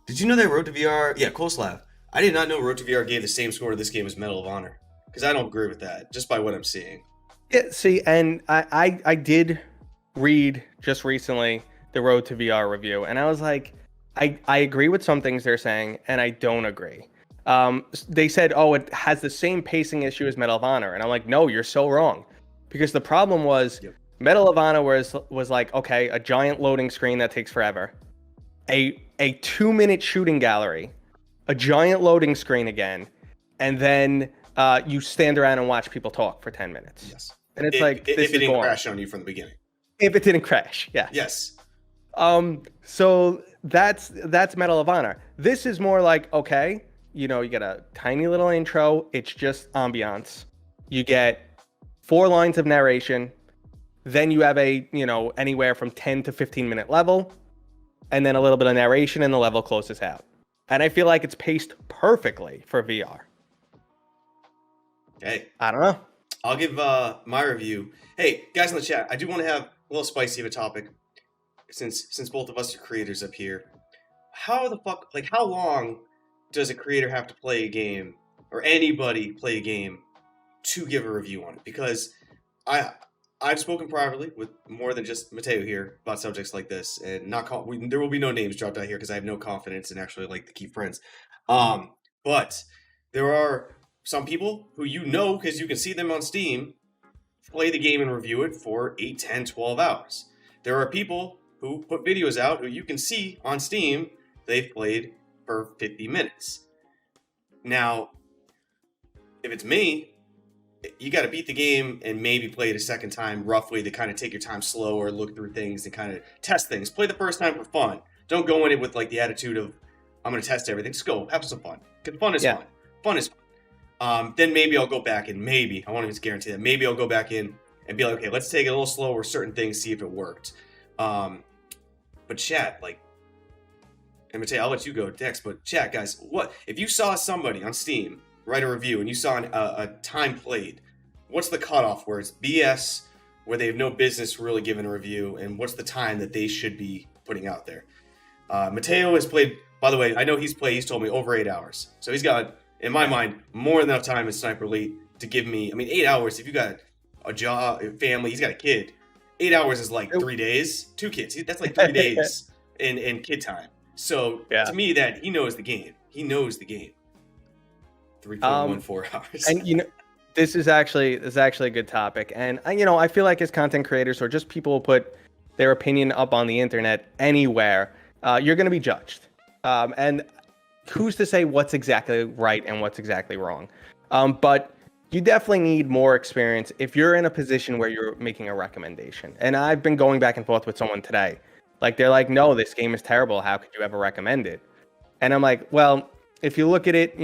Did you know that Road to VR? Yeah, Koslav. I did not know Road to VR gave the same score to this game as Medal of Honor. Because I don't agree with that, just by what I'm seeing. Yeah, see, and I did read just recently the Road to VR review, and I was like, I agree with some things they're saying, and I don't agree. They said, oh, it has the same pacing issue as Medal of Honor, and I'm like, no, you're so wrong, because the problem was Yep. Medal of Honor was like, okay, a giant loading screen that takes forever, a 2 minute shooting gallery, a giant loading screen again, and then you stand around and watch people talk for 10 minutes. Yes. And it's If, like, if this it is didn't boring. crash on you from the beginning. If it didn't crash, yeah. Yes. So that's Medal of Honor. This is more like, okay, you get a tiny little intro. It's just ambiance. You get 4 lines of narration. Then you have anywhere from 10 to 15 minute level, and then a little bit of narration, and the level closes out. And I feel like it's paced perfectly for VR. Hey, I don't know. I'll give my review. Hey, guys in the chat, I do want to have a little spicy of a topic. Since both of us are creators up here. How long does a creator have to play a game, or anybody play a game, to give a review on it? Because I've spoken privately with more than just Mateo here about subjects like this, and there will be no names dropped out here because I have no confidence in actually like to keep friends. But there are some people who because you can see them on Steam, play the game and review it for 8, 10, 12 hours. There are people who put videos out who you can see on Steam they've played for 50 minutes. Now, if it's me, you got to beat the game and maybe play it a second time roughly to kind of take your time slower, look through things and kind of test things. Play the first time for fun. Don't go in it with like the attitude of, I'm going to test everything. Just go, have some fun. Because fun is fun. Fun is fun. Then maybe I'll go back and I won't even guarantee that, maybe I'll go back in and be like, okay, let's take it a little slower, certain things, see if it worked. But chat, and Mateo, I'll let you go next, but chat, guys, what if you saw somebody on Steam write a review and you saw a time played, what's the cutoff where it's BS, where they have no business really giving a review, and what's the time that they should be putting out there? Mateo has played, by the way, I know he's told me over 8 hours. So he's got, in my mind, more than enough time in Sniper Elite to give me, 8 hours, if you got a job, a family, he's got a kid, 8 hours is like 3 days. 2 kids. That's like 3 days in kid time. So to me, that he knows the game. He knows the game. 3.14 hours. And this is actually a good topic. And I feel like as content creators or just people who put their opinion up on the internet anywhere, you're going to be judged. And who's to say what's exactly right and what's exactly wrong? But you definitely need more experience if you're in a position where you're making a recommendation. And I've been going back and forth with someone today. Like, they're like, no, this game is terrible. How could you ever recommend it? And I'm like, well, if you look at it,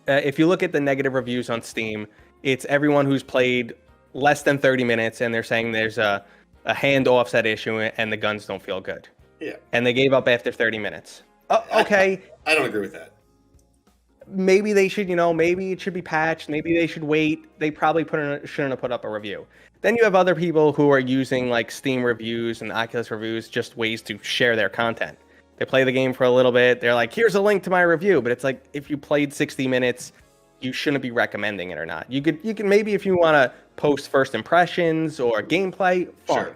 if you look at the negative reviews on Steam, it's everyone who's played less than 30 minutes and they're saying there's a hand offset issue and the guns don't feel good. Yeah. And they gave up after 30 minutes. Oh, okay. I don't agree with that. Maybe they should, maybe it should be patched. Maybe they should wait. They probably shouldn't have put up a review. Then you have other people who are using like Steam reviews and Oculus reviews, just ways to share their content. They play the game for a little bit. They're like, here's a link to my review. But it's like, if you played 60 minutes, you shouldn't be recommending it or not. You can maybe, if you want to post first impressions or gameplay, fine. Sure.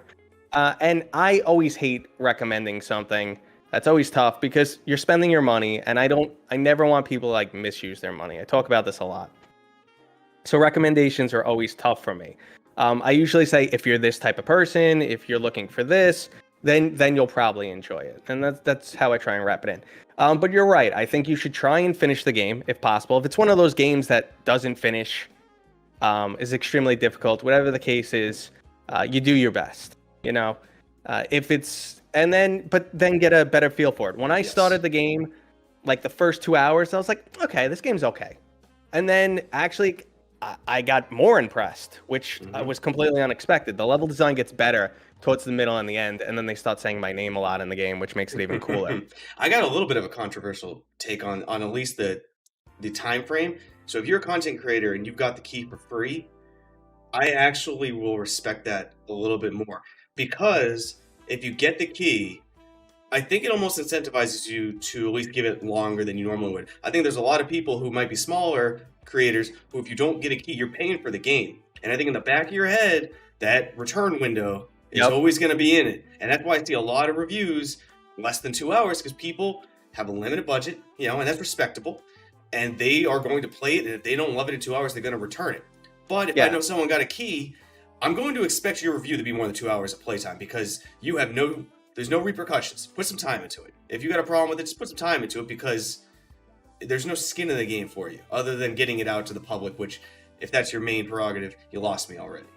And I always hate recommending something. That's always tough because you're spending your money, and I never want people to like misuse their money. I talk about this a lot. So recommendations are always tough for me. I usually say, if you're this type of person, if you're looking for this, then you'll probably enjoy it. And that's how I try and wrap it in. But you're right. I think you should try and finish the game if possible. If it's one of those games that doesn't finish, is extremely difficult, whatever the case is, you do your best. But then get a better feel for it. When I started the game, like the first 2 hours, I was like, okay, this game's okay. And then actually, I got more impressed, which was completely unexpected. The level design gets better towards the middle and the end, and then they start saying my name a lot in the game, which makes it even cooler. I got a little bit of a controversial take on at least the time frame. So if you're a content creator and you've got the key for free, I actually will respect that a little bit more, because if you get the key I think it almost incentivizes you to at least give it longer than you normally would. I think there's a lot of people who might be smaller creators who, if you don't get a key, you're paying for the game. And I think in the back of your head, that return window is always going to be in it. And that's why I see a lot of reviews less than 2 hours, because people have a limited budget, and that's respectable. And they are going to play it, and if they don't love it in 2 hours, they're going to return it. But if I know someone got a key, I'm going to expect your review to be more than 2 hours of playtime, because there's no repercussions. Put some time into it. If you got a problem with it, just put some time into it, because there's no skin in the game for you other than getting it out to the public, which, if that's your main prerogative, you lost me already.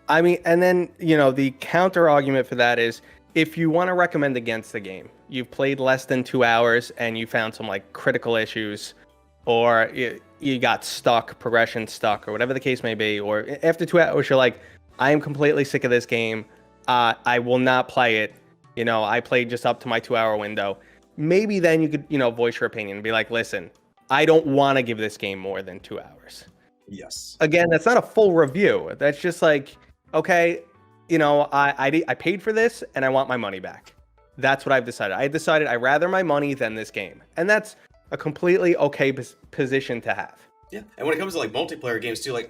I mean, and then, the counter argument for that is, if you want to recommend against the game, you've played less than 2 hours and you found some like critical issues, or you got stuck, progression stuck, or whatever the case may be, or after 2 hours, you're like, I am completely sick of this game. I will not play it. I played just up to my 2 hour window. Maybe then you could, voice your opinion and be like, listen, I don't want to give this game more than 2 hours. Yes. Again, that's not a full review. That's just like, okay, I paid for this and I want my money back. That's what I've decided. I decided I'd rather my money than this game. And that's a completely okay position to have. Yeah. And when it comes to like multiplayer games too, like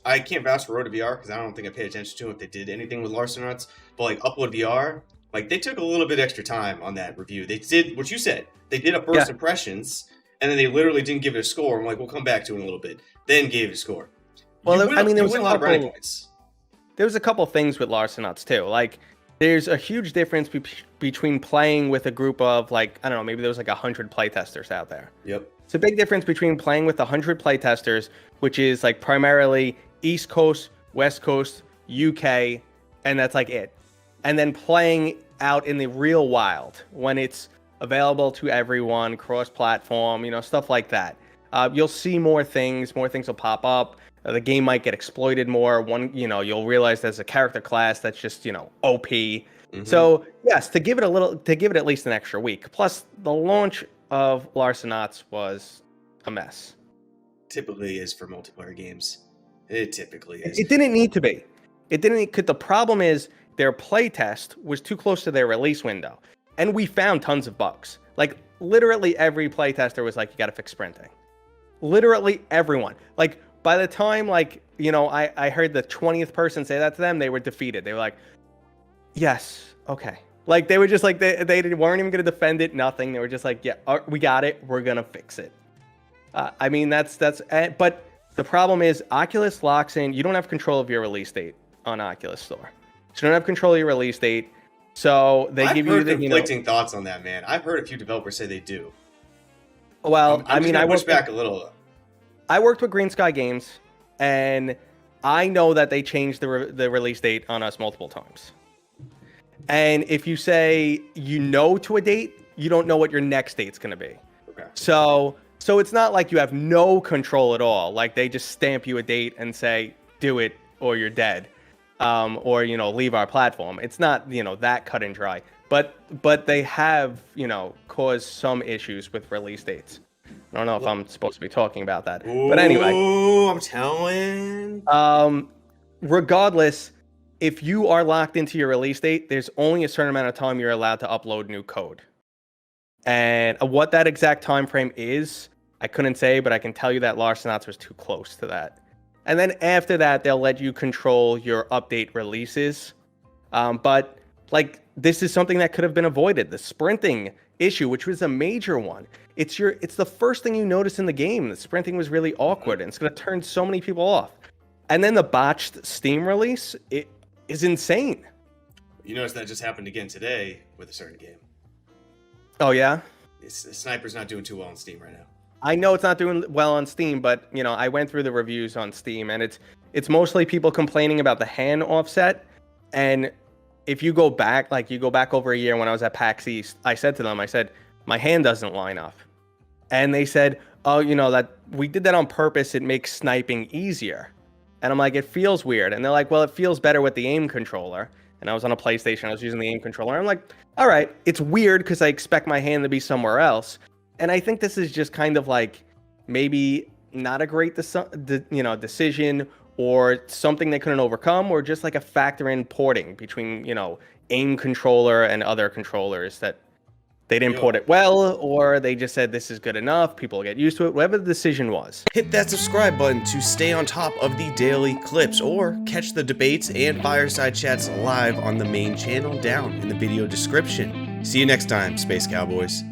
I can't vouch for Road to VR because I don't think I paid attention to if they did anything with Larcenauts, but like Upload VR, like they took a little bit extra time on that review. They did what you said. They did a first impressions, and then they literally didn't give it a score. I'm like, we'll come back to it in a little bit. Then gave it a score. Well, there was a lot of brownie points. There was a couple things with Larcenauts too. Like, there's a huge difference between playing with a group of, like, I don't know, maybe there was like 100 playtesters out there. Yep. It's a big difference between playing with 100 playtesters, which is like primarily East Coast, West Coast, UK, and that's like it. And then playing out in the real wild when it's available to everyone, cross-platform, stuff like that. You'll see more things will pop up. The game might get exploited more. You'll realize there's a character class that's just, OP. Mm-hmm. So yes, to give it at least an extra week. Plus, the launch of Larcenauts was a mess. Typically is for multiplayer games. It typically is. It didn't need to be. It didn't. Because the problem is their playtest was too close to their release window, and we found tons of bugs. Like literally every playtester was like, "You got to fix sprinting." Literally everyone. Like by the time I heard the 20th person say that to them, they were defeated. They were like, "Yes, okay." Like they were just like they weren't even going to defend it. Nothing. They were just like, "Yeah, we got it. We're gonna fix it." I mean, that's. But the problem is Oculus locks in. You don't have control of your release date on Oculus Store. So you don't have control of your release date. So they give you the conflicting thoughts on that, man. I've heard a few developers say they do. Well, I push back a little. I worked with Green Sky Games, and I know that they changed the release date on us multiple times. And if you say to a date, you don't know what your next date's going to be. Okay. So it's not like you have no control at all. Like they just stamp you a date and say, do it or you're dead. Or leave our platform. It's not that cut and dry, but they have caused some issues with release dates. I don't know if I'm supposed to be talking about that, but anyway. Oh, I'm telling. Regardless, if you are locked into your release date, there's only a certain amount of time you're allowed to upload new code. And what that exact time frame is, I couldn't say, but I can tell you that Larcenauts was too close to that. And then after that, they'll let you control your update releases. But like this is something that could have been avoided. The sprinting issue, which was a major one. It's the first thing you notice in the game. The sprinting was really awkward, and it's going to turn so many people off. And then the botched Steam release, it is insane. You notice that just happened again today with a certain game. Oh yeah? Sniper's not doing too well on Steam right now. I know it's not doing well on Steam, but I went through the reviews on Steam, and it's mostly people complaining about the hand offset. And if you go back, over a year when I was at PAX East, I said to them, my hand doesn't line up. And they said, oh, that we did that on purpose. It makes sniping easier. And I'm like, it feels weird. And they're like, well, it feels better with the aim controller. And I was on a PlayStation. I was using the aim controller. I'm like, all right, it's weird because I expect my hand to be somewhere else. And I think this is just kind of like maybe not a great decision or something they couldn't overcome, or just like a factor in porting between, aim controller and other controllers that they didn't Yo. port it well, or they just said this is good enough, people get used to it, whatever the decision was. Hit that subscribe button to stay on top of the daily clips, or catch the debates and fireside chats live on the main channel down in the video description. See you next time, Space Cowboys.